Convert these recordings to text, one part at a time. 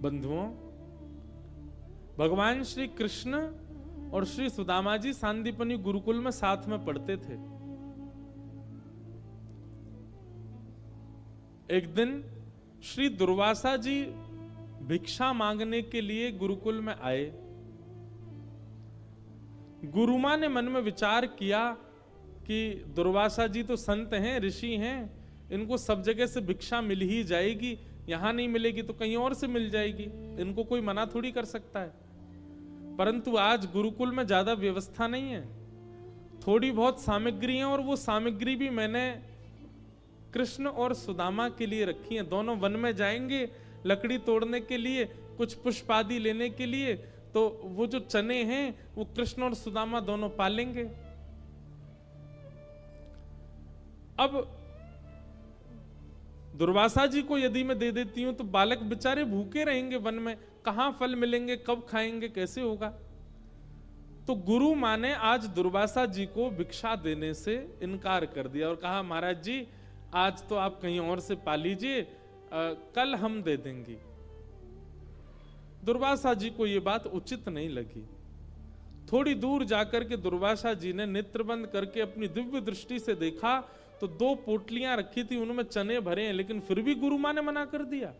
बंधुओं, भगवान श्री कृष्ण और श्री सुदामा जी सांदीपनी गुरुकुल में साथ में पढ़ते थे। एक दिन श्री दुर्वासा जी भिक्षा मांगने के लिए गुरुकुल में आए। गुरुमां ने मन में विचार किया कि दुर्वासा जी तो संत हैं, ऋषि हैं, इनको सब जगह से भिक्षा मिल ही जाएगी, यहां नहीं मिलेगी तो कहीं और से मिल जाएगी, इनको कोई मना थोड़ी कर सकता है। परंतु आज गुरुकुल में ज्यादा व्यवस्था नहीं है, थोड़ी बहुत सामग्री है, और वो सामग्री भी मैंने कृष्ण और सुदामा के लिए रखी है। दोनों वन में जाएंगे लकड़ी तोड़ने के लिए, कुछ पुष्प आदि लेने के लिए, तो वो जो चने हैं वो कृष्ण और सुदामा दोनों पालेंगे। अब दुर्वासा जी को यदि मैं दे देती हूं तो बालक बेचारे भूखे रहेंगे वन में, कहां फल मिलेंगे, कब खाएंगे, कैसे होगा। तो गुरु मां ने आज दुर्वासा जी को भिक्षा देने से इनकार कर दिया और कहा, महाराज जी आज तो आप कहीं और से पा लीजिए, कल हम दे देंगे। दुर्वासा जी को यह बात उचित नहीं लगी। थोड़ी दूर जाकर के दुर्वासा जी ने नेत्र बंद करके अपनी दिव्य दृष्टि से देखा तो 2 पोटलियां रखी थी, उनमें चने भरे हैं, लेकिन फिर भी गुरु मां ने मना कर दिया।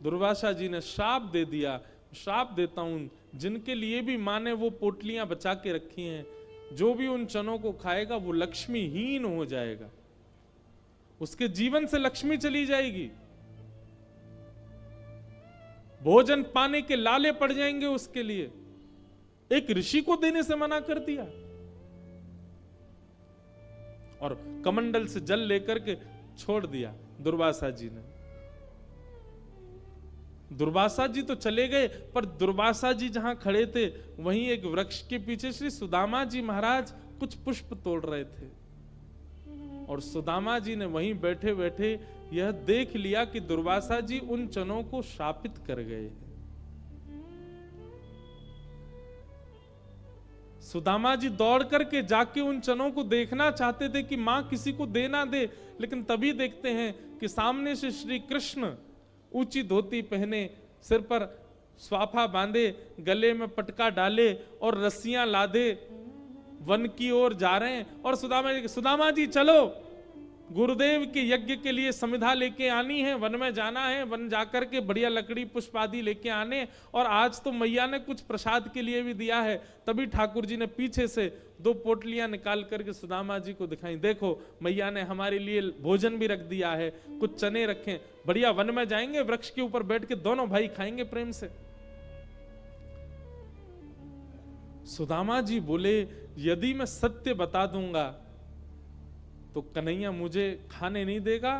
दुर्वासा जी ने श्राप दे दिया, श्राप देता हूं, जिनके लिए भी मां ने वो पोटलियां बचा के रखी हैं, जो भी उन चनों को खाएगा वो लक्ष्मीहीन हो जाएगा, उसके जीवन से लक्ष्मी चली जाएगी, भोजन पाने के लाले पड़ जाएंगे उसके लिए। एक ऋषि को देने से मना कर दिया और कमंडल से जल लेकर के छोड़ दिया दुर्वासा जी ने। दुर्वासा जी तो चले गए, पर दुर्वासा जी जहां खड़े थे वहीं एक वृक्ष के पीछे श्री सुदामा जी महाराज कुछ पुष्प तोड़ रहे थे, और सुदामा जी ने वहीं बैठे बैठे यह देख लिया कि दुर्वासा जी उन चनों को शापित कर गए हैं। सुदामा जी दौड़ करके जाके उन चनों को देखना चाहते थे कि मां किसी को दे ना दे, लेकिन तभी देखते हैं कि सामने से श्री कृष्ण ऊंची धोती पहने, सिर पर स्वाफा बांधे, गले में पटका डाले और रस्सियां लादे वन की ओर जा रहे हैं। और सुदामा जी चलो, गुरुदेव के यज्ञ के लिए समिधा लेके आनी है, वन में जाना है, वन जाकर के बढ़िया लकड़ी पुष्प आदि लेके आने, और आज तो मैया ने कुछ प्रसाद के लिए भी दिया है। तभी ठाकुर जी ने पीछे से 2 पोटलियां निकाल करके सुदामा जी को दिखाई, देखो मैया ने हमारे लिए भोजन भी रख दिया है, कुछ चने रखे, बढ़िया वन में जाएंगे, वृक्ष के ऊपर बैठ के दोनों भाई खाएंगे प्रेम से। सुदामा जी बोले, यदि मैं सत्य बता दूंगा तो कन्हैया मुझे खाने नहीं देगा,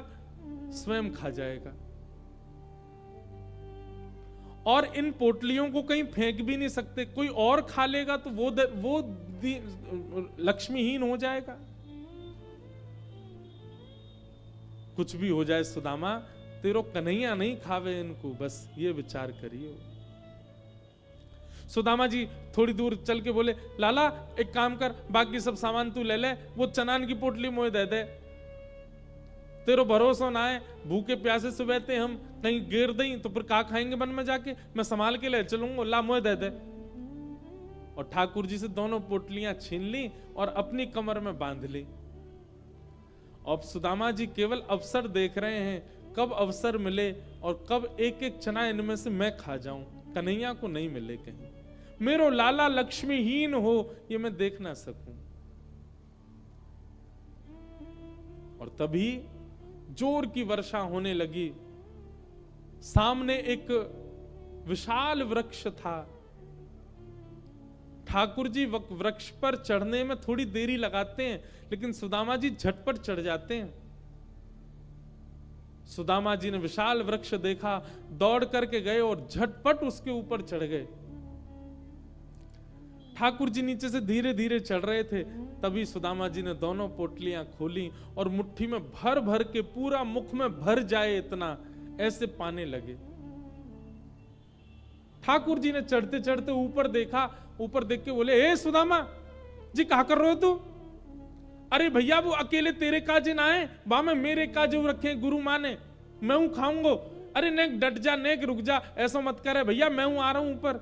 स्वयं खा जाएगा, और इन पोटलियों को कहीं फेंक भी नहीं सकते, कोई और खा लेगा तो वो लक्ष्मीहीन हो जाएगा। कुछ भी हो जाए सुदामा, तेरो कन्हैया नहीं खावे इनको, बस ये विचार करिए। सुदामा जी थोड़ी दूर चल के बोले, लाला एक काम कर, बाकी सब सामान तू ले ले, वो चनान की पोटली मोए दे दे, तेरो भरोसा ना है, भूखे प्यासे से बैठे हम, कहीं गिर दई तो फिर का खाएंगे वन में जाके, मैं संभाल के ले चलूंगा, ला मोए दे दे। और ठाकुर जी से दोनों पोटलियां छीन ली और अपनी कमर में बांध ली। अब सुदामा जी केवल अवसर देख रहे हैं, कब अवसर मिले और कब एक एक चना इनमें से मैं खा जाऊं, कन्हैया को नहीं मिले कहीं, मेरो लाला लक्ष्मीहीन हो ये मैं देख ना सकूं। और तभी जोर की वर्षा होने लगी। सामने एक विशाल वृक्ष था। ठाकुर जी वृक्ष पर चढ़ने में थोड़ी देरी लगाते हैं, लेकिन सुदामा जी झटपट चढ़ जाते हैं। सुदामा जी ने विशाल वृक्ष देखा, दौड़ करके गए और झटपट उसके ऊपर चढ़ गए। ठाकुर जी नीचे से धीरे धीरे चढ़ रहे थे, तभी सुदामा जी ने दोनों पोटलियां खोली और मुट्ठी में भर भर के, पूरा मुख में भर जाए इतना, ऐसे पाने लगे। ठाकुर जी ने चढ़ते चढ़ते ऊपर देखा, ऊपर देख के बोले, ए सुदामा जी क्या कर रहे हो तू? अरे भैया वो अकेले तेरे काजे ना है, बा में मेरे काजे रखे गुरु माँ ने, मैं हूं खाऊंगा, अरे नेक डट जा, नेक रुक जा, ऐसा मत करे भैया, मैं हूं, आ रहा हूं ऊपर।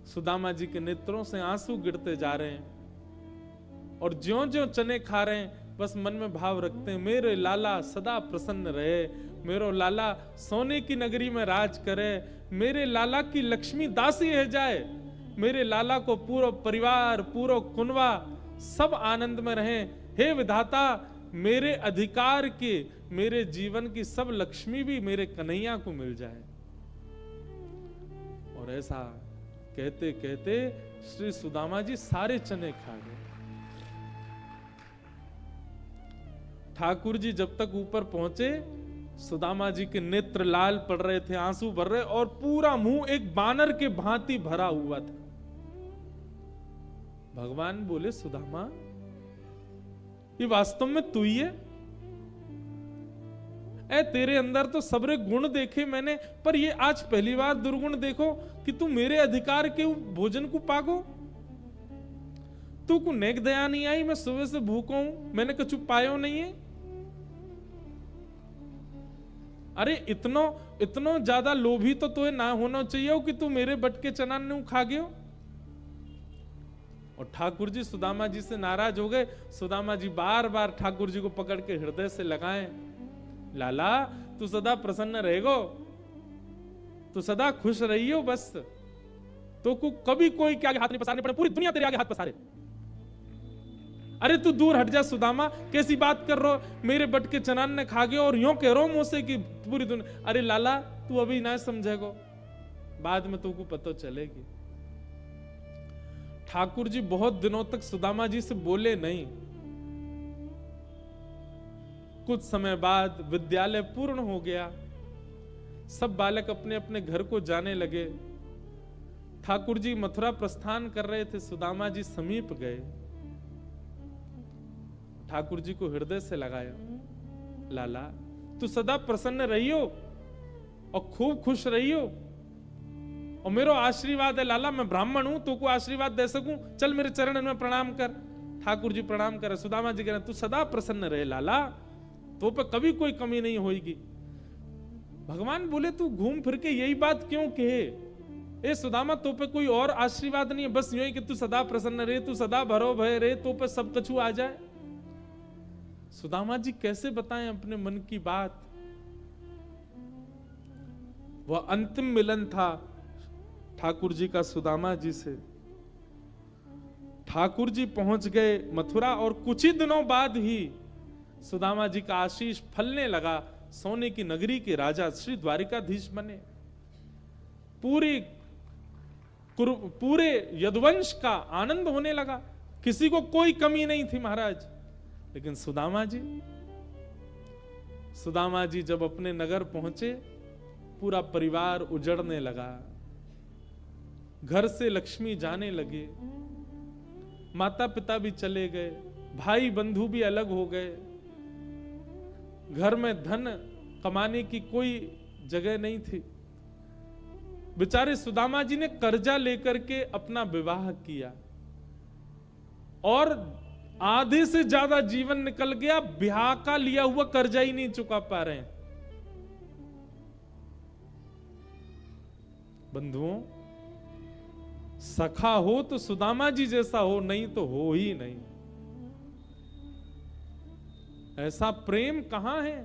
सुदामा जी के नेत्रों से आंसू गिरते जा रहे हैं और ज्यों ज्यों चने खा रहे हैं बस मन में भाव रखते हैं, मेरे लाला सदा प्रसन्न रहे, मेरो लाला सोने की नगरी में राज करे, मेरे लाला की लक्ष्मी दासी है जाए, मेरे लाला को पूरा परिवार, पूरा कुनवा सब आनंद में रहे। हे विधाता, मेरे अधिकार के, मेरे जीवन की सब लक्ष्मी भी मेरे कन्हैया को मिल जाए। और ऐसा कहते कहते श्री सुदामा जी सारे चने खा गए। ठाकुर जी जब तक ऊपर पहुंचे, सुदामा जी के नेत्र लाल पड़ रहे थे, आंसू भर रहे और पूरा मुंह एक बानर के भांति भरा हुआ था। भगवान बोले, सुदामा ये वास्तव में तू ही है? ए तेरे अंदर तो सबरे गुण देखे मैंने, पर ये आज पहली बार दुर्गुण देखो कि तू मेरे अधिकार के भोजन को पागो। तू को नेक दया नहीं आई, मैं सुबह से भूखा हूं, मैंने कछु पायो नहीं है। अरे इतनो ज्यादा लोभी तो तुझे ना होना चाहिए कि तू मेरे बट के चना ने खा गयो। और ठाकुर जी सुदामा जी से नाराज हो गए। सुदामा जी बार बार ठाकुर जी को पकड़ के हृदय से लगाएं, लाला तू सदा प्रसन्न रहेगो, तू सदा खुश रहियो, बस तो को कभी कोई के आगे हाथ नहीं पसारने पड़े, पूरी दुनिया तेरे आगे हाथ पसारे। अरे तू दूर हट जा सुदामा, कैसी बात कर रहो, मेरे बट के चनान ने खा गए और यूं कह रहा हूं मुझसे कि पूरी दुनिया। अरे लाला तू अभी ना समझेगो, बाद में तुमको पता चलेगी। ठाकुर जी बहुत दिनों तक सुदामा जी से बोले नहीं। कुछ समय बाद विद्यालय पूर्ण हो गया, सब बालक अपने अपने घर को जाने लगे। ठाकुर जी मथुरा प्रस्थान कर रहे थे, सुदामा जी समीप गए, ठाकुर जी को हृदय से लगाया, लाला तू सदा प्रसन्न रहियो और खूब खुश रहियो, और मेरा आशीर्वाद है लाला, मैं ब्राह्मण हूं, तू को आशीर्वाद दे सकूं, चल मेरे चरण में प्रणाम कर। ठाकुर जी प्रणाम करे, सुदामा जी कह रहे तू सदा प्रसन्न रहे लाला, तो पे कभी कोई कमी नहीं होगी। भगवान बोले तू घूम फिर के यही बात क्यों कहे? ए सुदामा तो पे कोई और आशीर्वाद नहीं है, बस यूं ही कि तू सदा प्रसन्न रहे, तू सदा भरो भय रहे, तो पे सब कछु आ जाए। सुदामा जी कैसे बताएं अपने मन की बात? वह अंतिम मिलन था ठाकुर जी का सुदामा जी से। ठाकुर जी पहुंच गए मथुरा और कुछ ही दिनों बाद ही सुदामा जी का आशीष फलने लगा, सोने की नगरी के राजा श्री द्वारिकाधीश बने। पूरे यदुवंश का आनंद होने लगा, किसी को कोई कमी नहीं थी महाराज। लेकिन सुदामा जी जब अपने नगर पहुंचे, पूरा परिवार उजड़ने लगा, घर से लक्ष्मी जाने लगे, माता पिता भी चले गए, भाई बंधु भी अलग हो गए, घर में धन कमाने की कोई जगह नहीं थी। बेचारे सुदामा जी ने कर्जा लेकर के अपना विवाह किया और आधे से ज्यादा जीवन निकल गया, ब्याह का लिया हुआ कर्जा ही नहीं चुका पा रहे हैं। बंधुओं, सखा हो तो सुदामा जी जैसा हो, नहीं तो हो ही नहीं। ऐसा प्रेम कहां है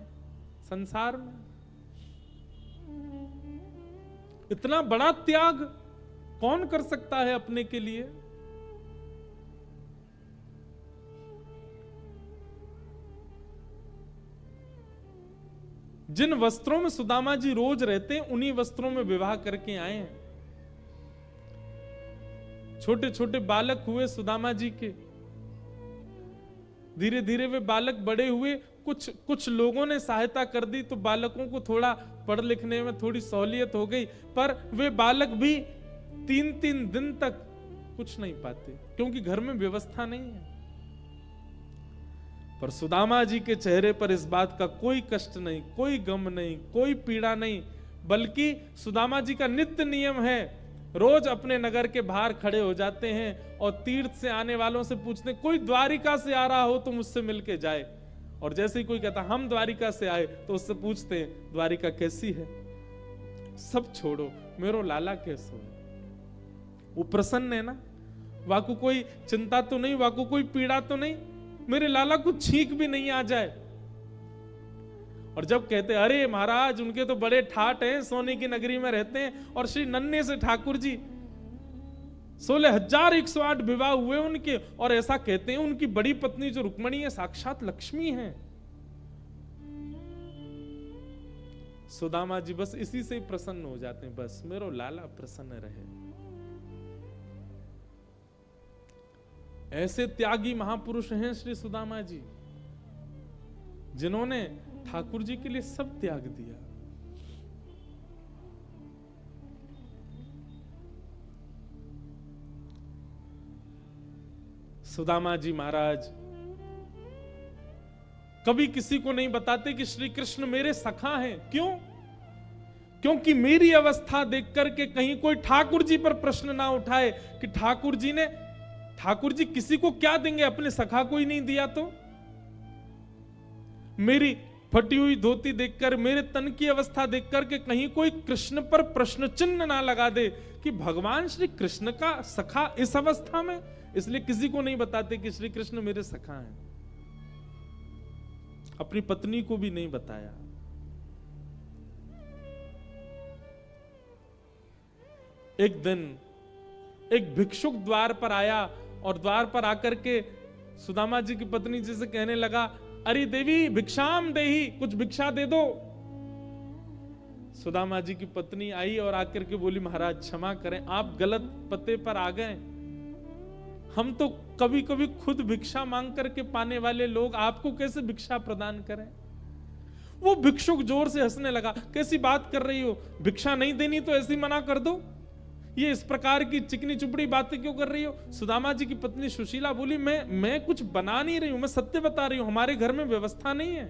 संसार में? इतना बड़ा त्याग कौन कर सकता है अपने के लिए? जिन वस्त्रों में सुदामा जी रोज रहते हैं, उन्हीं वस्त्रों में विवाह करके आए हैं। छोटे छोटे बालक हुए सुदामा जी के, धीरे धीरे वे बालक बड़े हुए, कुछ लोगों ने सहायता कर दी तो बालकों को थोड़ा पढ़ लिखने में थोड़ी सहूलियत हो गई, पर वे बालक भी 3-3 दिन तक कुछ नहीं पाते, क्योंकि घर में व्यवस्था नहीं है। पर सुदामा जी के चेहरे पर इस बात का कोई कष्ट नहीं, कोई गम नहीं, कोई पीड़ा नहीं, बल्कि सुदामा जी का नित्य नियम है, रोज अपने नगर के बाहर खड़े हो जाते हैं और तीर्थ से आने वालों से पूछते हैं, कोई द्वारिका से आ रहा हो तो मुझसे मिलके जाए। और जैसे ही कोई कहता हम द्वारिका से आए तो उससे पूछते हैं द्वारिका कैसी है। सब छोड़ो, मेरो लाला कैसो है, वो प्रसन्न है ना, वाकू कोई चिंता तो नहीं, वाकू कोई पीड़ा तो नहीं, मेरे लाला को छींक भी नहीं आ जाए। और जब कहते अरे महाराज उनके तो बड़े ठाट हैं, सोने की नगरी में रहते हैं, और श्री नन्हे से ठाकुर जी 16,108 विवाह हुए उनके, और ऐसा कहते हैं उनकी बड़ी पत्नी जो रुक्मणी है साक्षात लक्ष्मी है। सुदामा जी बस इसी से प्रसन्न हो जाते हैं, बस मेरो लाला प्रसन्न रहे। ऐसे त्यागी महापुरुष हैं श्री सुदामा जी, जिन्होंने ठाकुर जी के लिए सब त्याग दिया। सुदामा जी महाराज कभी किसी को नहीं बताते कि श्री कृष्ण मेरे सखा हैं। क्यों? क्योंकि मेरी अवस्था देख करके कहीं कोई ठाकुर जी पर प्रश्न ना उठाए कि ठाकुर जी किसी को क्या देंगे, अपने सखा को ही नहीं दिया तो। मेरी फटी हुई धोती देखकर, मेरे तन की अवस्था देखकर के कहीं कोई कृष्ण पर प्रश्न चिन्ह ना लगा दे कि भगवान श्री कृष्ण का सखा इस अवस्था में। इसलिए किसी को नहीं बताते कि श्री कृष्ण मेरे सखा हैं। अपनी पत्नी को भी नहीं बताया। एक दिन एक भिक्षुक द्वार पर आया और द्वार पर आकर के सुदामा जी की पत्नी जी से कहने लगा, अरे देवी भिक्षाम देही, कुछ भिक्षा दे दो। सुदामा जी की पत्नी आई और आकर के बोली, महाराज क्षमा करें, आप गलत पते पर आ गए। हम तो कभी कभी खुद भिक्षा मांग करके पाने वाले लोग, आपको कैसे भिक्षा प्रदान करें। वो भिक्षुक जोर से हंसने लगा, कैसी बात कर रही हो, भिक्षा नहीं देनी तो ऐसी मना कर दो, ये इस प्रकार की चिकनी चुपड़ी बातें क्यों कर रही हो। सुदामा जी की पत्नी सुशीला बोली, मैं कुछ बना नहीं रही हूं, मैं सत्य बता रही हूं, हमारे घर में व्यवस्था नहीं है,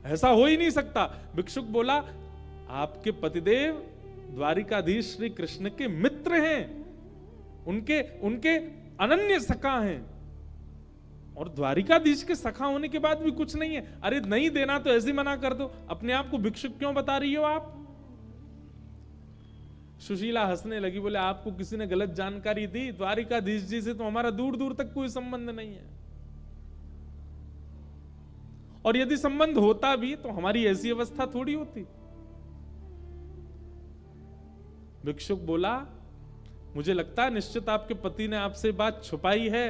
ऐसा हो ही नहीं सकता। भिक्षुक बोला, आपके पतिदेव द्वारिकाधीश श्री कृष्ण के मित्र हैं, उनके अनन्य सखा हैं, और द्वारिकाधीश के सखा होने के बाद भी कुछ नहीं है। अरे नहीं देना तो ऐसे मना कर दो, अपने आप को भिक्षुक क्यों बता रही हो आप। सुशीला हंसने लगी, बोले आपको किसी ने गलत जानकारी दी, द्वारिकाधीश जी से तो हमारा दूर दूर तक कोई संबंध नहीं है, और यदि संबंध होता भी तो हमारी ऐसी अवस्था थोड़ी होती। भिक्षुक बोला, मुझे लगता है निश्चित आपके पति ने आपसे बात छुपाई है,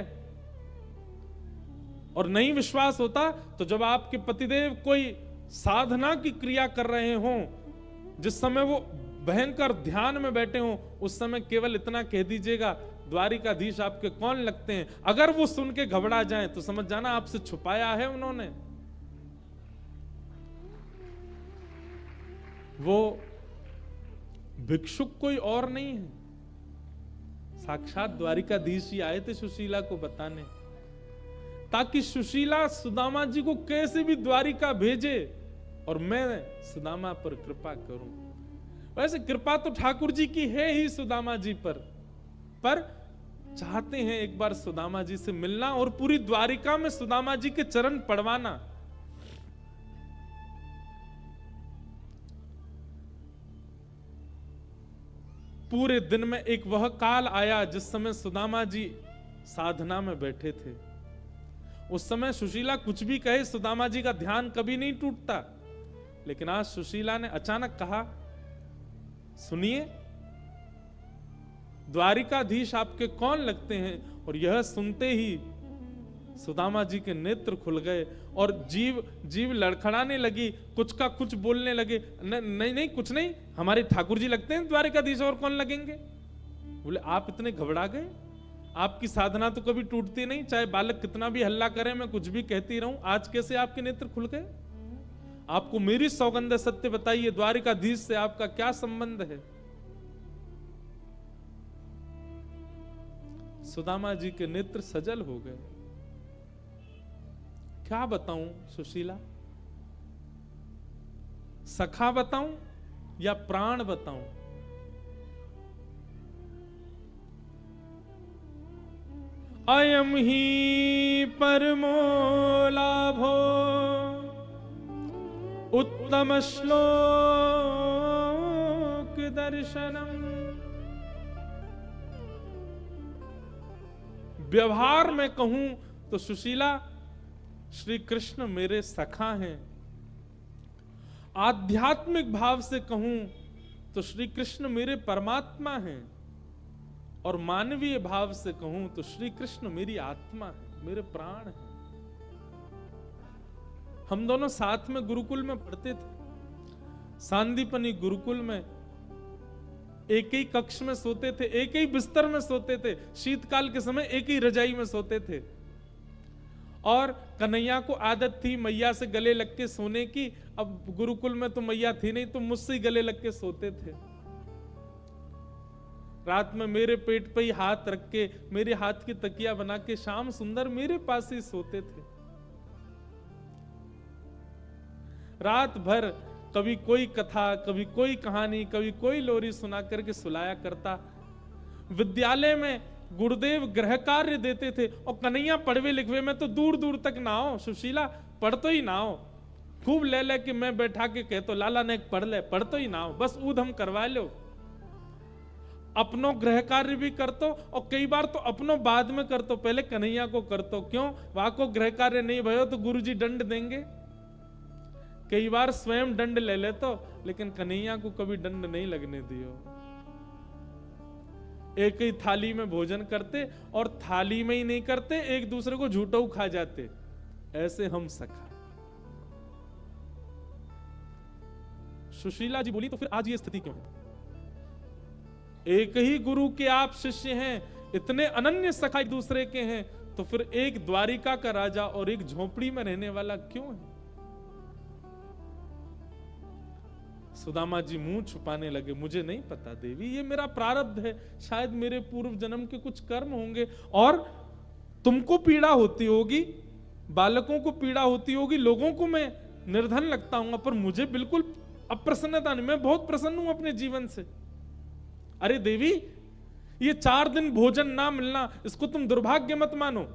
और नहीं विश्वास होता तो जब आपके पतिदेव कोई साधना की क्रिया कर रहे हों, जिस समय वो भयंकर ध्यान में बैठे हों, उस समय केवल इतना कह दीजिएगा, द्वारिकाधीश आपके कौन लगते हैं। अगर वो सुन के घबरा जाएं तो समझ जाना आपसे छुपाया है उन्होंने। वो भिक्षुक कोई और नहीं है, साक्षात द्वारिकाधीश ही आए थे सुशीला को बताने, ताकि सुशीला सुदामा जी को कैसे भी द्वारिका भेजे और मैं सुदामा पर कृपा करूं। वैसे कृपा तो ठाकुर जी की है ही सुदामा जी पर चाहते हैं एक बार सुदामा जी से मिलना और पूरी द्वारिका में सुदामा जी के चरण पड़वाना। पूरे दिन में एक वह काल आया जिस समय सुदामा जी साधना में बैठे थे। उस समय सुशीला कुछ भी कहे, सुदामा जी का ध्यान कभी नहीं टूटता, लेकिन आज सुशीला ने अचानक कहा, सुनिए, द्वारिकाधीश आपके कौन लगते हैं। और यह सुनते ही सुदामा जी के नेत्र खुल गए और जीव लड़खड़ाने लगी, कुछ का कुछ बोलने लगे, नहीं कुछ नहीं, हमारे ठाकुर जी लगते हैं द्वारिकाधीश, और कौन लगेंगे। बोले आप इतने घबरा गए, आपकी साधना तो कभी टूटती नहीं, चाहे बालक कितना भी हल्ला करे, मैं कुछ भी कहती रहूं, आज कैसे आपके नेत्र खुल गए। आपको मेरी सौगंध सत्य बताइए, द्वारिकाधीश से आपका क्या संबंध है। सुदामा जी के नेत्र सजल हो गए। क्या बताऊं सुशीला, सखा बताऊं या प्राण बताऊं। अयम ही परमो लाभो उत्तम श्लोक दर्शनम। व्यवहार में कहूं तो सुशीला श्री कृष्ण मेरे सखा हैं। आध्यात्मिक भाव से कहूं तो श्री कृष्ण मेरे परमात्मा हैं। और मानवीय भाव से कहूं तो श्री कृष्ण मेरी आत्मा है, मेरे प्राण है। हम दोनों साथ में गुरुकुल में पढ़ते थे, सांदीपनी गुरुकुल में। एक ही कक्ष में सोते थे, एक ही बिस्तर में सोते थे, शीतकाल के समय एक ही रजाई में सोते थे। और कन्हैया को आदत थी मैया से गले लग के सोने की। अब गुरुकुल में तो मैया थी नहीं, तो मुझसे ही गले लग के सोते थे। रात में मेरे पेट पे ही हाथ रख के, मेरे हाथ की तकिया बना के शाम सुंदर मेरे पास ही सोते थे। रात भर कभी कोई कथा, कभी कोई कहानी, कभी कोई लोरी सुना करके सुलाया करता। विद्यालय में गुरुदेव गृह कार्य देते थे और कन्हैया पढ़वे लिखवे में तो दूर दूर तक ना हो। सुशीला पढ़ तो ही ना हो, खूब ले ले कि मैं बैठा के कहतो लाला ने पढ़ ले, पढ़ तो ही ना हो, बस ऊध हम करवा लो। अपनो गृह कार्य भी करतो और कई बार तो अपनो बाद में करतो, पहले कन्हैया को करतो। क्यों? वहां को गृह कार्य नहीं भयो तो गुरुजी दंड देंगे। कई बार स्वयं दंड ले लेतो, लेकिन कन्हैया को कभी दंड नहीं लगने दियो। एक ही थाली में भोजन करते और थाली में ही नहीं करते, एक दूसरे को झूठो खा जाते। ऐसे हम सखा। सुशीला जी बोली तो फिर आज ये स्थिति क्यों है? एक ही गुरु के आप शिष्य हैं, इतने अनन्य सखा एक दूसरे के हैं, तो फिर एक द्वारिका का राजा और एक झोपड़ी में रहने वाला क्यों है? सुदामा जी मुंह छुपाने लगे, मुझे नहीं पता देवी, ये मेरा प्रारब्ध है, शायद मेरे पूर्व जन्म के कुछ कर्म होंगे। और तुमको पीड़ा होती होगी, बालकों को पीड़ा होती होगी, लोगों को मैं निर्धन लगता हूं, पर मुझे बिल्कुल अप्रसन्नता नहीं, मैं बहुत प्रसन्न हूं अपने जीवन से। अरे देवी, ये 4 दिन भोजन ना मिलना, इसको तुम दुर्भाग्य मत मानो।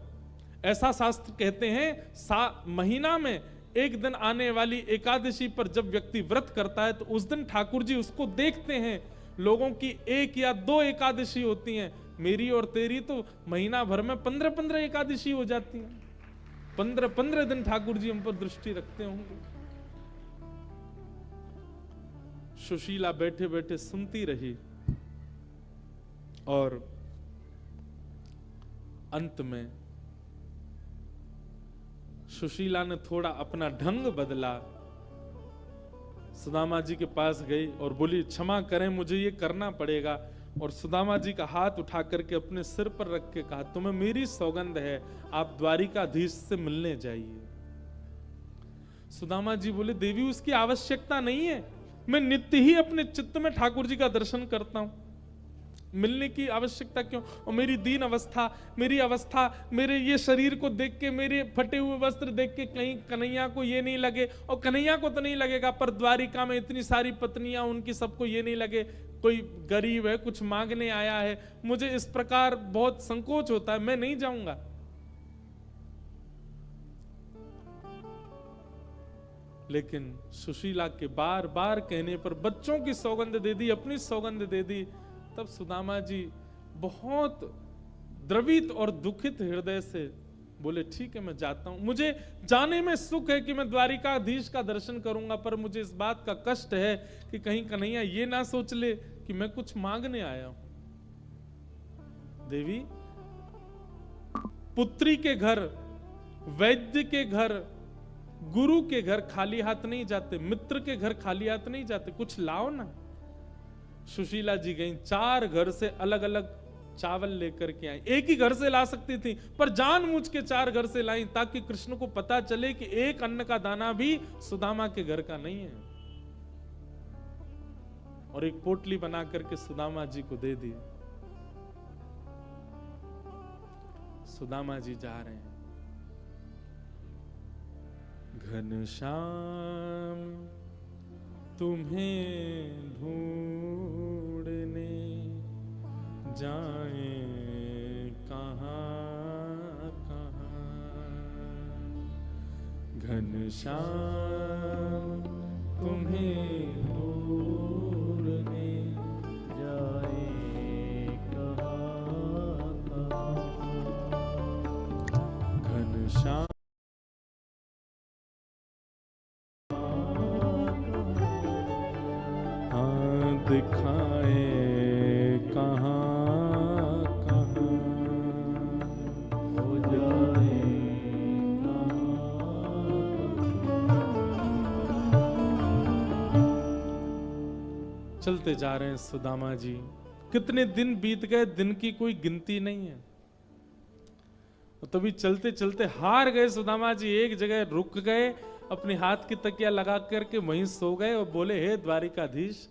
ऐसा शास्त्र कहते हैं महीना में एक दिन आने वाली एकादशी पर जब व्यक्ति व्रत करता है तो उस दिन ठाकुर जी उसको देखते हैं। लोगों की 1 या 2 एकादशी होती हैं, मेरी और तेरी तो महीना भर में 15-15 एकादशी हो जाती हैं। 15-15 दिन ठाकुर जी हम पर दृष्टि रखते होंगे। सुशीला बैठे बैठे सुनती रही और अंत में सुशीला ने थोड़ा अपना ढंग बदला, सुदामा जी के पास गई और बोली क्षमा करें, मुझे ये करना पड़ेगा। और सुदामा जी का हाथ उठा करके अपने सिर पर रख के कहा, तुम्हें मेरी सौगंध है, आप द्वारिकाधीश से मिलने जाइए। सुदामा जी बोले देवी उसकी आवश्यकता नहीं है, मैं नित्य ही अपने चित्त में ठाकुर जी का दर्शन करता हूं, मिलने की आवश्यकता क्यों? और मेरी दीन अवस्था, मेरी अवस्था, मेरे ये शरीर को देख के, मेरे फटे हुए वस्त्र देख के कहीं कन्हैया को ये नहीं लगे, और कन्हैया को तो नहीं लगेगा, पर द्वारिका में इतनी सारी पत्नियां, उनकी सबको ये नहीं लगे कोई गरीब है, कुछ मांगने आया है, मुझे इस प्रकार बहुत संकोच होता है, मैं नहीं जाऊंगा। लेकिन सुशीला के बार बार कहने पर, बच्चों की सौगंध दे दी, अपनी सौगंध दे दी, तब सुदामा जी बहुत द्रवित और दुखित हृदय से बोले ठीक है मैं जाता हूं, मुझे जाने में सुख है कि मैं द्वारिकाधीश का दर्शन करूंगा, पर मुझे इस बात का कष्ट है कि कहीं कन्हैया ये ना सोच ले कि मैं कुछ मांगने आया हूं। देवी, पुत्री के घर, वैद्य के घर, गुरु के घर खाली हाथ नहीं जाते, मित्र के घर खाली हाथ नहीं जाते, कुछ लाओ ना। सुशीला जी गई, 4 घर से अलग अलग चावल लेकर के आई। एक ही घर से ला सकती थी, पर जानबूझ के 4 घर से लाई, ताकि कृष्ण को पता चले कि एक अन्न का दाना भी सुदामा के घर का नहीं है। और एक पोटली बना करके सुदामा जी को दे दी। सुदामा जी जा रहे हैं। घनश्याम तुम्हें ढूंढने जाए कहाँ घनश्याम तुम्हें ढूंढने जाए कहाँ घनश्याम दिखाए कहाँ कहाँ हो जाए चलते जा रहे हैं सुदामा जी। कितने दिन बीत गए, दिन की कोई गिनती नहीं है। तभी चलते चलते हार गए सुदामा जी, एक जगह रुक गए, अपने हाथ की तकिया लगा करके वहीं सो गए और बोले, हे द्वारिकाधीश,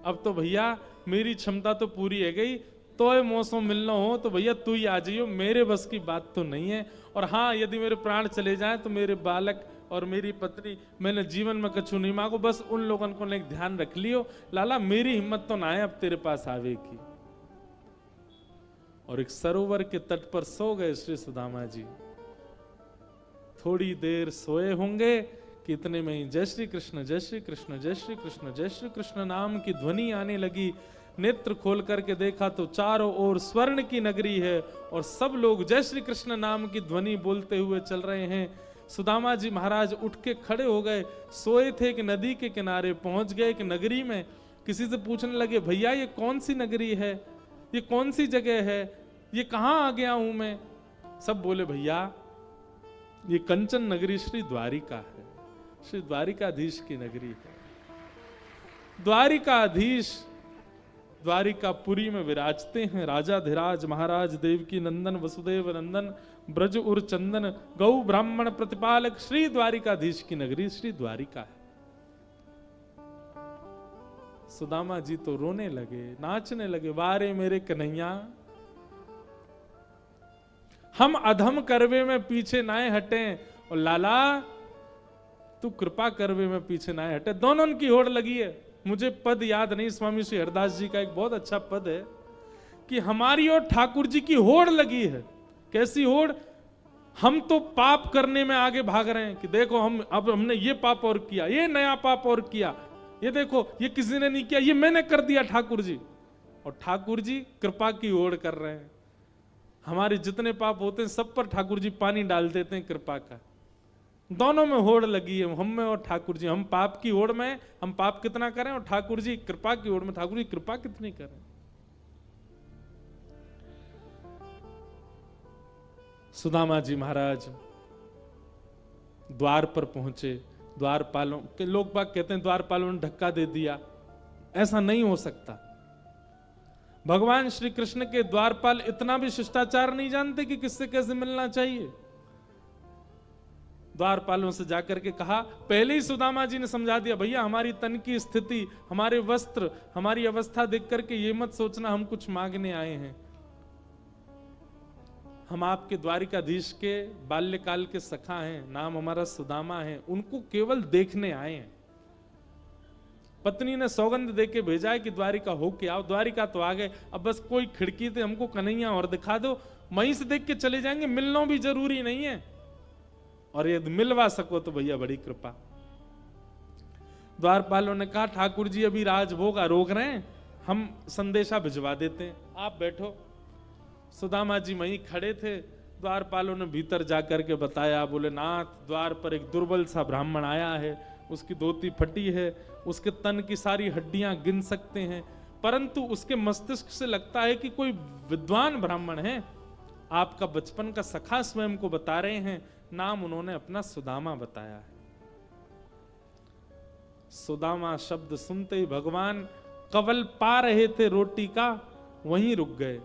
अब तो भैया मेरी क्षमता तो पूरी है गई, तो मौसम मिलना हो तो भैया तू ही आ जाइयो, मेरे बस की बात तो नहीं है। और हाँ, यदि मेरे प्राण चले जाएं तो मेरे बालक और मेरी पत्नी, मैंने जीवन में कछु नहीं मांगो, बस उन लोगों को ने ध्यान रख लियो लाला, मेरी हिम्मत तो ना है अब तेरे पास आवे की। और एक सरोवर के तट पर सो गए श्री सुदामा जी। थोड़ी देर सोए होंगे कि इतने में ही जय श्री कृष्ण जय श्री कृष्ण जय श्री कृष्ण जय श्री कृष्ण नाम की ध्वनि आने लगी। नेत्र खोल करके देखा तो चारों ओर स्वर्ण की नगरी है और सब लोग जय श्री कृष्ण नाम की ध्वनि बोलते हुए चल रहे हैं। सुदामा जी महाराज उठ के खड़े हो गए, सोए थे कि नदी के किनारे पहुंच गए कि नगरी में। किसी से पूछने लगे, भैया ये कौन सी नगरी है, ये कौन सी जगह है, ये कहां आ गया हूं मैं। सब बोले, भैया ये कंचन नगरी श्री द्वारिका है, श्री द्वारिकाधीश की नगरी है। द्वारिकाधीश द्वारिकापुरी में विराजते हैं, राजाधिराज महाराज देवकी नंदन वसुदेव नंदन ब्रज उर चंदन गौ ब्राह्मण प्रतिपालक श्री द्वारिकाधीश की नगरी श्री द्वारिका है। सुदामा जी तो रोने लगे, नाचने लगे, वारे मेरे कन्हैया, हम अधम करवे में पीछे ना हटे और लाला तू कृपा करवे में पीछे ना हटे। दोनों की होड़ लगी है। मुझे पद याद नहीं, स्वामी श्री हरदास जी का एक बहुत अच्छा पद है कि हमारी और ठाकुर जी की होड़ लगी है। कैसी होड़? हम तो पाप करने में आगे भाग रहे हैं कि देखो हमने ये पाप और किया, ये नया पाप और किया, ये देखो ये किसी ने नहीं किया, ये मैंने कर दिया ठाकुर जी। और ठाकुर जी कृपा की होड़ कर रहे हैं। हमारे जितने पाप होते हैं सब पर ठाकुर जी पानी डाल देते हैं कृपा का। दोनों में होड़ लगी है, हम में और ठाकुर जी। हम पाप की होड़ में, हम पाप कितना करें, और ठाकुर जी कृपा की होड़ में, ठाकुर जी कृपा कितनी करें। सुदामा जी महाराज द्वार पर पहुंचे। द्वारपालों के लोग बाग कहते हैं द्वारपालों ने धक्का दे दिया, ऐसा नहीं हो सकता। भगवान श्री कृष्ण के द्वारपाल इतना भी शिष्टाचार नहीं जानते कि किससे कैसे मिलना चाहिए। द्वारपालों से जाकर के कहा, पहले ही सुदामा जी ने समझा दिया, भैया हमारी तन की स्थिति, हमारे वस्त्र, हमारी अवस्था देख करके ये मत सोचना हम कुछ मांगने आए हैं। हम आपके द्वारिकाधीश के बाल्यकाल के सखा हैं, नाम हमारा सुदामा है, उनको केवल देखने आए हैं। पत्नी ने सौगंध देके भेजा है कि द्वारिका होके आओ। द्वारिका तो आ गए, अब बस कोई खिड़की से हमको कन्हैया और दिखा दो, वहीं से देख के चले जाएंगे, मिलना भी जरूरी नहीं है, और यदि मिलवा सको तो भैया बड़ी कृपा। द्वारपालों ने कहा, ठाकुर जी अभी राजभोग रोक रहे हैं, हम संदेशा भिजवा देते हैं, आप बैठो। सुदामा जी वहीं खड़े थे। द्वारपालों ने भीतर जाकर के बताया, बोले नाथ, द्वार पर एक दुर्बल सा ब्राह्मण आया है, उसकी धोती फटी है, उसके तन की सारी हड्डियां गिन सकते हैं, परंतु उसके मस्तिष्क से लगता है कि कोई विद्वान ब्राह्मण है। आपका बचपन का सखा स्वयं को बता रहे हैं, नाम उन्होंने अपना सुदामा बताया है। सुदामा शब्द सुनते ही भगवान कवल पा रहे थे रोटी का, वहीं रुक गए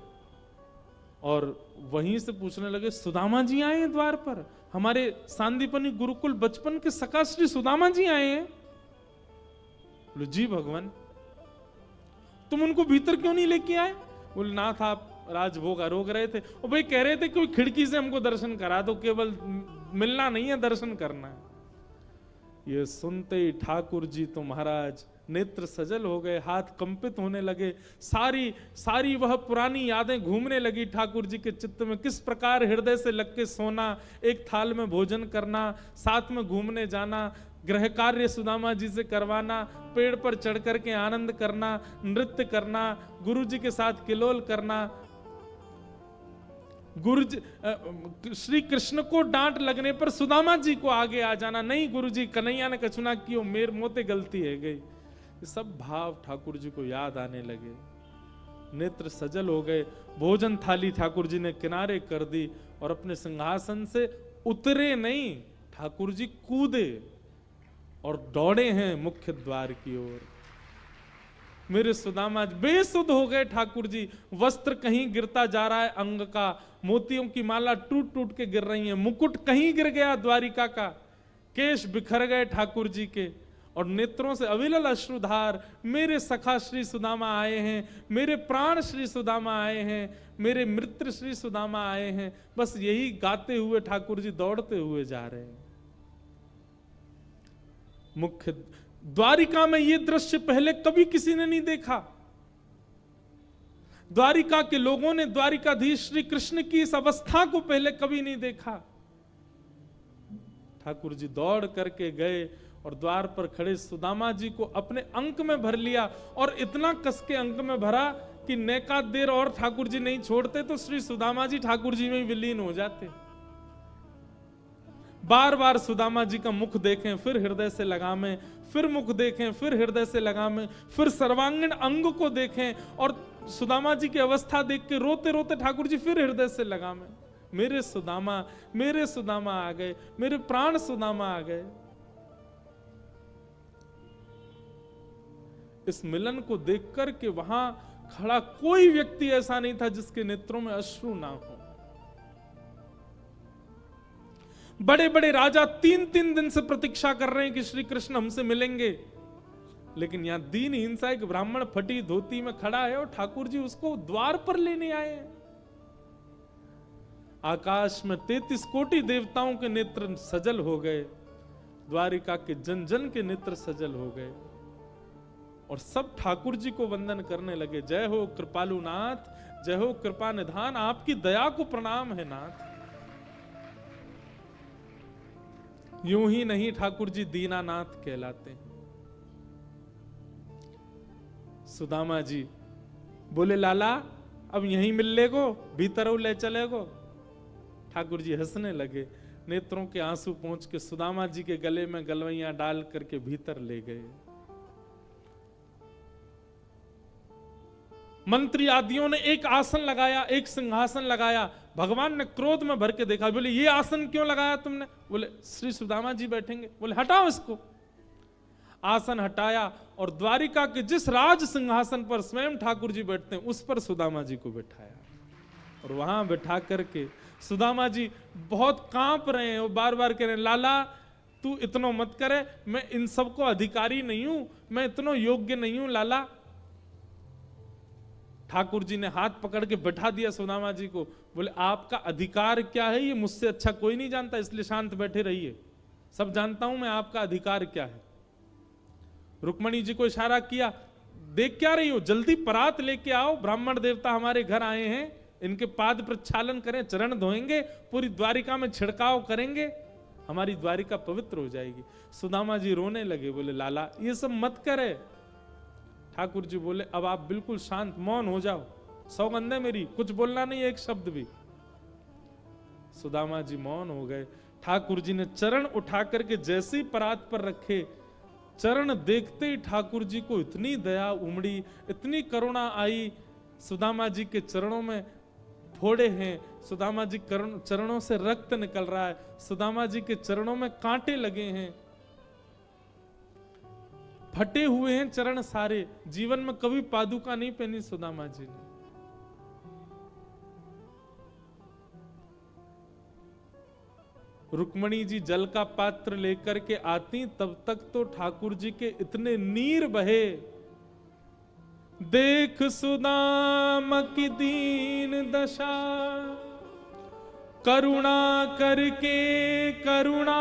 और वहीं से पूछने लगे, सुदामा जी आए हैं द्वार पर? हमारे सांदीपनी गुरुकुल बचपन के सखा श्री सुदामा जी आए हैं? बोले जी भगवान। तुम उनको भीतर क्यों नहीं लेके आए? बोले नाथ, आप राजभोग रोक रहे थे, और भाई कह रहे थे कोई खिड़की से हमको दर्शन करा दो, केवल मिलना नहीं है, दर्शन करना है। ये सुनते ही ठाकुर जी तो महाराज नेत्र सजल हो गए, हाथ कंपित होने लगे, सारी सारी वह पुरानी यादें घूमने लगी ठाकुर जी के चित्त में। किस प्रकार हृदय से लग के सोना, एक थाल में भोजन करना, साथ में घूमने जाना, गृह कार्य सुदामा जी से करवाना, पेड़ पर चढ़ करके आनंद करना, नृत्य करना, गुरु जी के साथ किलोल करना, श्री कृष्ण को डांट लगने पर सुदामा जी को आगे आ जाना, नहीं गुरु जी कन्हैया ने कछु ना कियो, मेर मोते गलती है गई। ये सब भाव ठाकुर जी को याद आने लगे, नेत्र सजल हो गए। भोजन थाली ठाकुर जी ने किनारे कर दी और अपने सिंहासन से उतरे नहीं, ठाकुर जी कूदे और दौड़े हैं मुख्य द्वार की ओर। मेरे सुदामा बेसुध हो गए ठाकुर जी, वस्त्र कहीं गिरता जा रहा है अंग का, मोतियों की माला टूट टूट के गिर रही है, मुकुट कहीं गिर गया द्वारिका का, केश बिखर गए ठाकुर जी के, और नेत्रों से अविरल अश्रुधार। मेरे सखा श्री सुदामा आए हैं, मेरे प्राण श्री सुदामा आए हैं, मेरे मित्र श्री सुदामा आए हैं, बस यही गाते हुए ठाकुर जी दौड़ते हुए जा रहे हैं। मुख्य द्वारिका में ये दृश्य पहले कभी किसी ने नहीं देखा। द्वारिका के लोगों ने द्वारिकाधीश श्री कृष्ण की इस अवस्था को पहले कभी नहीं देखा। ठाकुर जी दौड़ करके गए और द्वार पर खड़े सुदामा जी को अपने अंक में भर लिया, और इतना कस के अंक में भरा कि नैका देर और ठाकुर जी नहीं छोड़ते तो श्री सुदामा जी ठाकुर जी में विलीन हो जाते। बार बार सुदामा जी का मुख देखें, फिर हृदय से लगामें, फिर मुख देखें, फिर हृदय से लगामें, फिर सर्वांगीण अंग को देखें, और सुदामा जी की अवस्था देख के रोते रोते ठाकुर जी फिर हृदय से लगामें। मेरे सुदामा आ गए, मेरे प्राण सुदामा आ गए। इस मिलन को देख कर के वहां खड़ा कोई व्यक्ति ऐसा नहीं था जिसके नेत्रों में अश्रु ना हो। बड़े बड़े राजा 3-3 दिन से प्रतीक्षा कर रहे हैं कि श्री कृष्ण हमसे मिलेंगे, लेकिन यहां दीनहीन सा एक ब्राह्मण फटी धोती में खड़ा है और ठाकुर जी उसको द्वार पर लेने आए हैं। आकाश में 33 कोटि देवताओं के नेत्र सजल हो गए, द्वारिका के जन जन के नेत्र सजल हो गए, और सब ठाकुर जी को वंदन करने लगे। जय हो कृपालु नाथ, जय हो कृपा निधान, आपकी दया को प्रणाम है नाथ। यूं ही नहीं ठाकुर जी दीनानाथ कहलाते हैं। सुदामा जी बोले लाला अब यहीं मिल लेगो, भीतर ले चलेगो। ठाकुर जी हंसने लगे, नेत्रों के आंसू पहुंच के सुदामा जी के गले में गलवैयां डाल करके भीतर ले गए। मंत्री आदियों ने एक आसन लगाया, एक सिंहासन लगाया। भगवान ने क्रोध में भर के देखा, बोले ये आसन क्यों लगाया तुमने? बोले श्री सुदामा जी बैठेंगे। बोले हटाओ इसको। आसन हटाया और द्वारिका के जिस राज सिंहासन पर स्वयं ठाकुर जी बैठते हैं उस पर सुदामा जी को बिठाया, और वहां बिठा करके सुदामा जी बहुत कांप रहे हैं। वो बार बार कह रहे हैं लाला तू इतना मत करे, मैं इन सबको अधिकारी नहीं हूं, मैं इतना योग्य नहीं हूं लाला। ठाकुर जी ने हाथ पकड़ के बैठा दिया सुदामा जी को। बोले आपका अधिकार क्या है ये मुझसे अच्छा कोई नहीं जानता, इसलिए शांत बैठे रहिए, सब जानता हूं मैं आपका अधिकार क्या है। रुक्मणी जी को इशारा किया, देख क्या रही हो, जल्दी परात लेके आओ, ब्राह्मण देवता हमारे घर आए हैं, इनके पाद प्रक्षालन करें, चरण धोएंगे, पूरी द्वारिका में छिड़काव करेंगे, हमारी द्वारिका पवित्र हो जाएगी। सुदामा जी रोने लगे, बोले लाला ये सब मत करे। ठाकुर जी बोले अब आप बिल्कुल शांत मौन हो जाओ, सौगंध है मेरी, कुछ बोलना नहीं एक शब्द भी। सुदामा जी मौन हो गए। ठाकुर जी ने चरण उठा करके जैसे ही परात पर रखे, चरण देखते ही ठाकुर जी को इतनी दया उमड़ी, इतनी करुणा आई। सुदामा जी के चरणों में फोड़े हैं, सुदामा जी चरणों से रक्त निकल रहा है, सुदामा जी के चरणों में कांटे लगे हैं, फटे हुए हैं चरण सारे। जीवन में कभी पादुका नहीं पहनी सुदामा जी ने। रुक्मणी जी जल का पात्र लेकर के आती, तब तक तो ठाकुर जी के इतने नीर बहे। देख सुदामा की दीन दशा, करुणा करके करुणा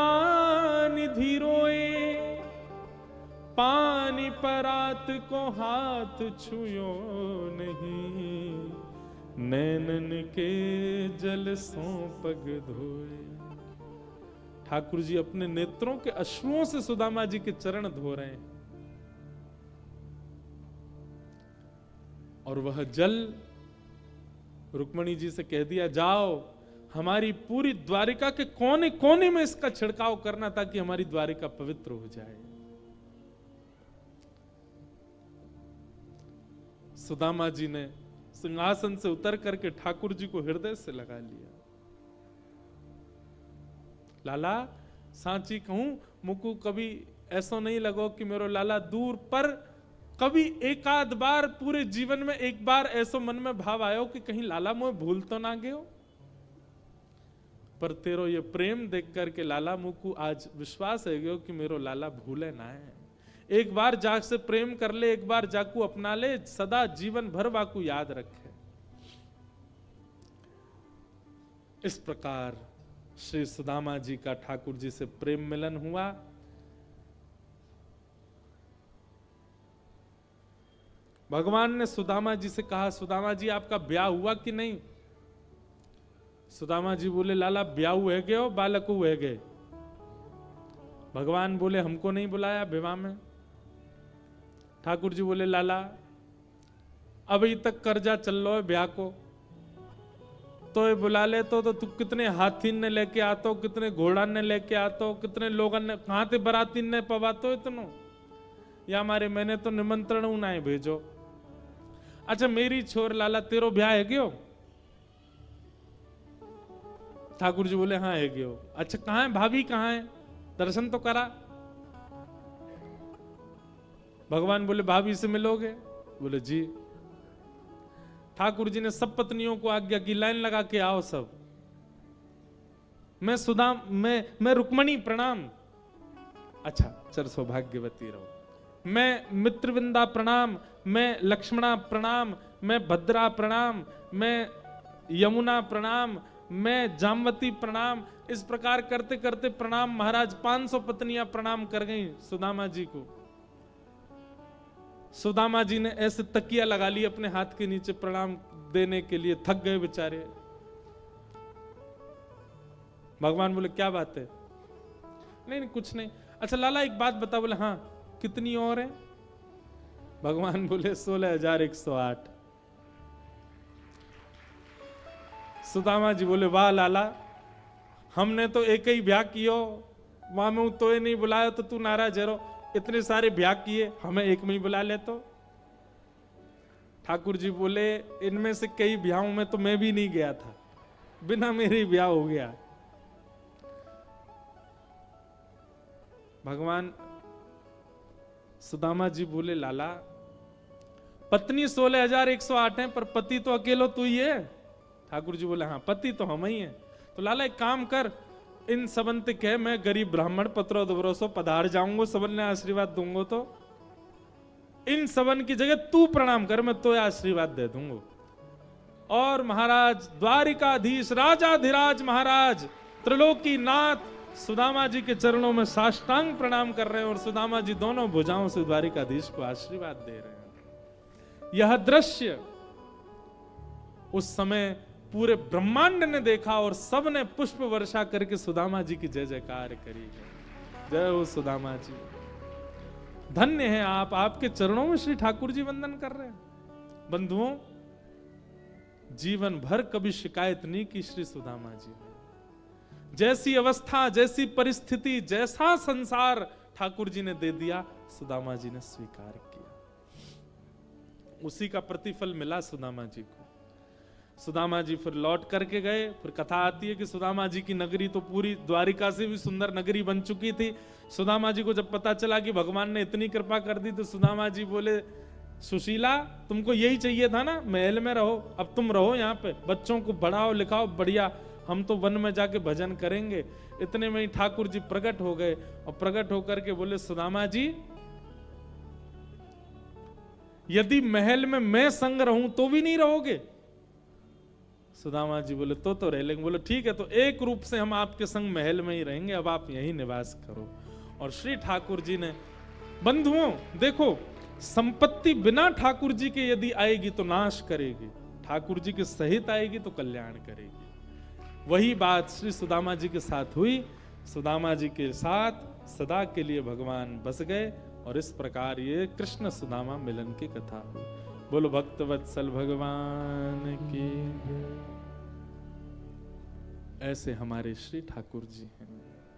निधि रोए। पानी परात को हाथ छुयो नहीं, नैनन के जल सो पग धोए। ठाकुर जी अपने नेत्रों के अश्रुओं से सुदामा जी के चरण धो रहे हैं, और वह जल रुक्मणी जी से कह दिया, जाओ हमारी पूरी द्वारिका के कोने कोने में इसका छिड़काव करना, ताकि हमारी द्वारिका पवित्र हो जाए। सुदामा जी ने सिंहासन से उतर करके ठाकुर जी को हृदय से लगा लिया। लाला सांची कहूं, मुकु कभी ऐसा नहीं लगो कि मेरो लाला दूर, पर कभी एक आध बार पूरे जीवन में एक बार ऐसो मन में भाव आयो कि कहीं लाला मोए भूल तो ना गयो। पर तेरो ये प्रेम देख करके लाला मुकु आज विश्वास है गयो कि मेरो लाला भूले ना है। एक बार जाग से प्रेम कर ले, एक बार जाकू अपना ले, सदा जीवन भर वाकू याद रखे। इस प्रकार श्री सुदामा जी का ठाकुर जी से प्रेम मिलन हुआ। भगवान ने सुदामा जी से कहा, सुदामा जी आपका ब्याह हुआ कि नहीं? सुदामा जी बोले, लाला ब्याह हुए गए हो, बालक हुए गए। भगवान बोले, हमको नहीं बुलाया विवाह में। ठाकुर जी बोले, लाला अभी तक कर्जा चल लो है ब्याह को, तो ये बुला ले तो तू कितने हाथीन ने लेके आतो, कितने घोड़ा ने लेके आतो, कितने लोगन ने कहां थे बरातीन ने पवातो इतनो, या हमारे मैंने तो निमंत्रण उन्हें भेजो। अच्छा मेरी छोर लाला तेरो ब्याह है गयो? ठाकुर जी बोले, हाँ है गयो। अच्छा कहां है भाभी, कहां है, दर्शन तो करा। भगवान बोले, भाभी से मिलोगे? बोले जी। ठाकुर जी ने सब पत्नियों को आज्ञा की, लाइन लगा के आओ सब। मैं रुक्मणी प्रणाम। अच्छा चल सौभाग्यवती रहो। मैं मित्रविंदा प्रणाम, मैं लक्ष्मणा प्रणाम, मैं भद्रा प्रणाम, मैं यमुना प्रणाम, मैं जामवती प्रणाम। इस प्रकार करते करते प्रणाम महाराज 500 पत्नियां प्रणाम कर गई सुदामा जी को। सुदामा जी ने ऐसे तकिया लगा ली अपने हाथ के नीचे प्रणाम देने के लिए, थक गए बेचारे। भगवान बोले, क्या बात है? नहीं कुछ नहीं। अच्छा लाला एक बात बता। बोले, हाँ कितनी और है? भगवान बोले, 16,108। सुदामा जी बोले, वाह लाला, हमने तो एक ही ब्याह कियो, वहां में तो ये नहीं बुलाया तो तू नाराज है। इतने सारे ब्याह किए, हमें एक में ही बुला ले तो। ठाकुर जी बोले, इनमें से कई ब्याहों में तो मैं भी नहीं गया था, बिना मेरे ही ब्याह हो गया। भगवान सुदामा जी बोले, लाला पत्नी 16,108 है, पर पति तो अकेलो तू ही है। ठाकुर जी बोले, हाँ पति तो हम ही है। तो लाला एक काम कर, इन सबन ते कह मैं गरीब ब्राह्मण पत्रो दोबरोसो पधार जाऊंगा, सबन ने आशीर्वाद दूंगा, तो इन सबन की जगह तू प्रणाम कर, मैं तो आशीर्वाद दे दूंगा। और महाराज द्वारिकाधीश राजाधिराज महाराज त्रिलोकी नाथ सुदामा जी के चरणों में साष्टांग प्रणाम कर रहे हैं, और सुदामा जी दोनों भुजाओं से द्वारिकाधीश को आशीर्वाद दे रहे हैं। यह दृश्य उस समय पूरे ब्रह्मांड ने देखा, और सब ने पुष्प वर्षा करके सुदामा जी की जय जयकार करी है। जय हो सुदामा जी, धन्य है आप, आपके चरणों में श्री ठाकुर जी वंदन कर रहे हैं। बंधुओं, जीवन भर कभी शिकायत नहीं की श्री सुदामा जी ने। जैसी अवस्था, जैसी परिस्थिति, जैसा संसार ठाकुर जी ने दे दिया, सुदामा जी ने स्वीकार किया। उसी का प्रतिफल मिला सुदामा जी को। सुदामा जी फिर लौट करके गए। फिर कथा आती है कि सुदामा जी की नगरी तो पूरी द्वारिका से भी सुंदर नगरी बन चुकी थी। सुदामा जी को जब पता चला कि भगवान ने इतनी कृपा कर दी, तो सुदामा जी बोले, सुशीला तुमको यही चाहिए था ना, महल में रहो, अब तुम रहो यहाँ पे, बच्चों को पढ़ाओ लिखाओ, बढ़िया, हम तो वन में जाके भजन करेंगे। इतने में ही ठाकुर जी प्रकट हो गए, और प्रकट होकर के बोले, सुदामा जी यदि महल में मैं संग रहूं तो भी नहीं रहोगे? सुदामा जी बोले, तो रह लेंगे। बोले ठीक है, तो एक रूप से हम आपके संग महल में ही रहेंगे, अब आप यहीं निवास करो। और श्री ठाकुर जी ने बंधुओं देखो, संपत्ति बिना ठाकुर जी के यदि आएगी तो नाश करेगी, ठाकुर जी के सहित आएगी तो कल्याण करेगी। वही बात श्री सुदामा जी के साथ हुई। सुदामा जी के साथ सदा के लिए भगवान बस गए और इस प्रकार ये कृष्ण सुदामा मिलन की कथा हुई। बोलो भक्त वत्सल भगवान की। ऐसे हमारे श्री ठाकुर जी हैं।